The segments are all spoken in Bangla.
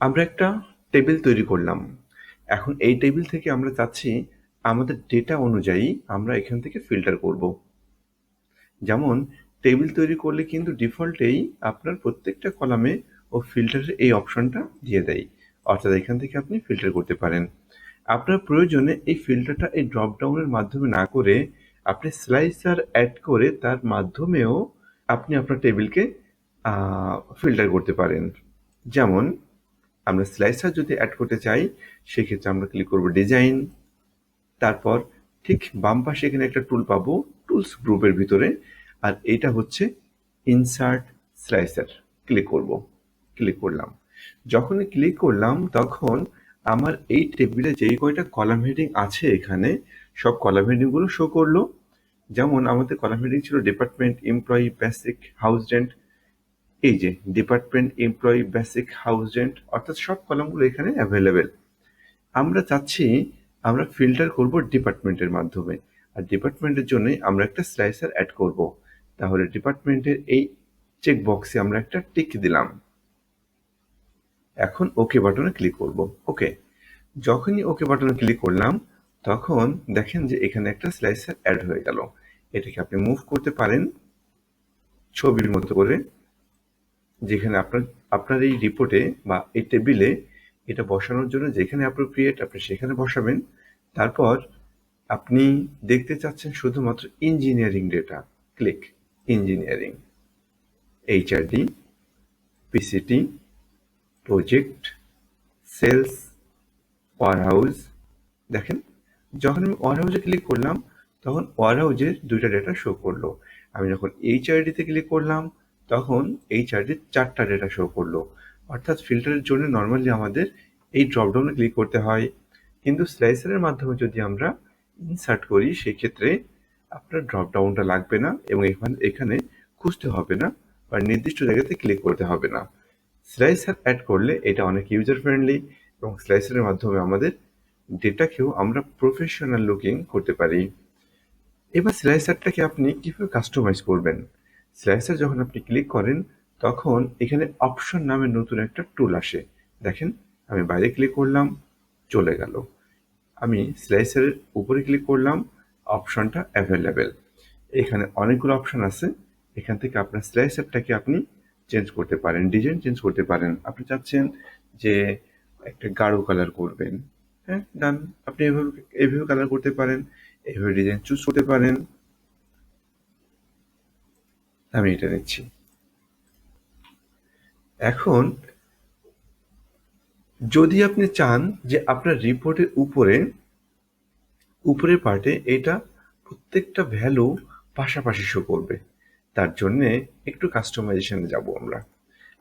আমরা একটা টেবিল তৈরি করলাম। এখন এই টেবিল থেকে আমরা চাচ্ছি আমাদের ডেটা অনুযায়ী আমরা এখান থেকে ফিল্টার করব। যেমন টেবিল তৈরি করলে কিন্তু ডিফল্টেই আপনার প্রত্যেকটা কলামে ও ফিল্টারের এই অপশনটা দিয়ে দেয়, অর্থাৎ এখান থেকে আপনি ফিল্টার করতে পারেন। আপনার প্রয়োজনে এই ফিল্টারটা এই ড্রপ ডাউনের মাধ্যমে না করে আপনি স্লাইসার অ্যাড করে তার মাধ্যমেও আপনি আপনার টেবিলকে ফিল্টার করতে পারেন। যেমন আমরা স্লাইসার যদি অ্যাড করতে চাই, সেক্ষেত্রে আমরা ক্লিক করব ডিজাইন, তারপর ঠিক বাম পাশে এখানে একটা টুল পাবো টুলস গ্রুপের ভিতরে, আর এটা হচ্ছে ইনসার্ট স্লাইসার। ক্লিক করলাম। যখনই ক্লিক করলাম তখন আমার এই টেবিলে যেই কয়টা কলাম হেডিং আছে এখানে সব কলাম হেডিংগুলো শো করলো। যেমন আমাদের কলাম হেডিং ছিল department, employee, basic, house rent. এই যে department, employee, basic, house rent, অর্থাৎ সব কলামগুলো এখানে অ্যাভেলেবেল। আমরা চাচ্ছি আমরা ফিল্টার করব ডিপার্টমেন্টের মাধ্যমে, আর ডিপার্টমেন্টের জন্যই আমরা একটা স্লাইসার অ্যাড করব। তাহলে ডিপার্টমেন্টের এই চেক বক্সে আমরা একটা টিক দিলাম। এখন ওকে বাটনে ক্লিক করব। ওকে, যখনই ওকে বাটনে ক্লিক করলাম তখন দেখেন যে এখানে একটা স্লাইসার অ্যাড হয়ে গেল। এটাকে আপনি মুভ করতে পারেন ছবির মতো করে, যেখানে আপনার এই রিপোর্টে বা এই টেবিলে এটা বসানোর জন্য যেখানে অ্যাপ্রোপ্রিয়েট আপনি সেখানে বসাবেন। তারপর আপনি দেখতে চাচ্ছেন শুধুমাত্র engineering data, click engineering, HRD, PCT, project, sales, warehouse. দেখেন যখন আমি ওয়ারহাউসে ক্লিক করলাম তখন ওয়ারহাউসের দুইটা ডেটা শো করলো। আমি যখন এইচআরডিতে ক্লিক করলাম তখন এইচআরডির 4টা ডেটা শো করলো। অর্থাৎ ফিল্টারের জন্য নর্মালি আমাদের এই ড্রপডাউনে ক্লিক করতে হয়, কিন্তু স্লাইসারের মাধ্যমে যদি আমরা ইনসার্ট করি সেক্ষেত্রে আপনার ড্রপডাউনটা লাগবে না এবং এখানে খুঁজতে হবে না বা নির্দিষ্ট জায়গাতে ক্লিক করতে হবে না। স্লাইসার অ্যাড করলে এটা অনেক ইউজার ফ্রেন্ডলি এবং স্লাইসারের মাধ্যমে আমাদের ডেটাকেও আমরা প্রফেশনাল লুকিং করতে পারি। এবার স্লাইসারটাকে আপনি কিভাবে কাস্টমাইজ করবেন? স্লাইসার যখন আপনি ক্লিক করেন তখন এখানে অপশন নামে নতুন একটা টুল আসে। দেখেন আমি বাইরে ক্লিক করলাম, চলে গেল। আমি স্লাইসারের উপরে ক্লিক করলাম, অপশনটা অ্যাভেলেবেল। এখানে অনেকগুলো অপশন আছে, এখান থেকে আপনার স্লাইসারটাকে আপনি চেঞ্জ করতে পারেন, ডিজাইন চেঞ্জ করতে পারেন। আপনি চাচ্ছেন যে একটা গাঢ় কালার করবেন, হ্যাঁ ডান, আপনি এইভাবে কালার করতে পারেন, এইভাবে ডিজাইন চুজ করতে পারেন। আমি এটা নিচ্ছি। এখন যদি আপনি চান যে আপনার রিপোর্টের উপরের পার্টে এটা প্রত্যেকটা ভ্যালু পাশাপাশি শো করবে, তার জন্যে একটু কাস্টমাইজেশনে যাব আমরা।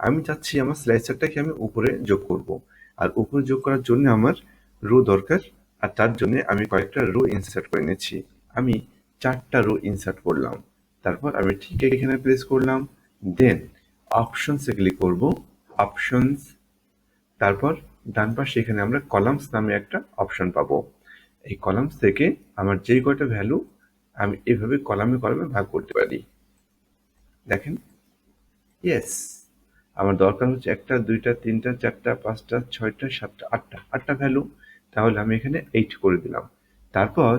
আমি চাচ্ছি আমার স্লাইসারটাকে আমি উপরে যোগ করব, আর উপরে যোগ করার জন্য আমার রো দরকার, আর তার জন্য আমি কয়েকটা রো ইনসার্ট করে নিচ্ছি। আমি 4টা রো ইনসার্ট করলাম, তারপর আমি ঠিক এখানে প্লেস করলাম, দেন অপশনসে ক্লিক করব, অপশনস, তারপর ডান পাশে এখানে আমরা কলামস নামে একটা অপশন পাবো। এই কলামস থেকে আমার যেই কয়টা ভ্যালু আমি এভাবে কলামে কলামে ভাগ করতে পারি। দেখেন, ইয়েস, আমার দরকার হচ্ছে 1টা 2টা 3টা 4টা 5টা 6টা 7টা 8টা ভ্যালু, তাহলে আমি এখানে 8 করে দিলাম। তারপর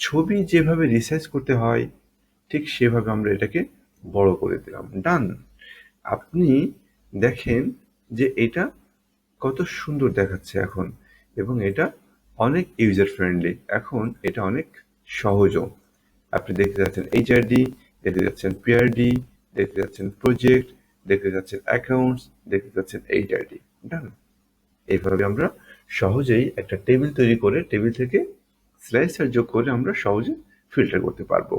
ছবি যেভাবে রিসাইজ করতে হয় ঠিক সেভাবে আমরা এটাকে বড় করে দিলাম, ডান। আপনি দেখেন যে এটা কত সুন্দর দেখাচ্ছে এখন, এবং এটা অনেক ইউজার ফ্রেন্ডলি, এখন এটা অনেক সহজও। আপনি দেখতে যাচ্ছেন এইচআরডি, দেখতে যাচ্ছেন পিআরডি, দেখতে যাচ্ছেন প্রজেক্ট, দেখতে যাচ্ছেন অ্যাকাউন্টস, দেখতে যাচ্ছেন এইচআরডি, ডান। এইভাবে আমরা সহজেই একটা টেবিল তৈরি করে টেবিল থেকে স্লাইসার যোগ করে আমরা সহজে ফিল্টার করতে পারবো।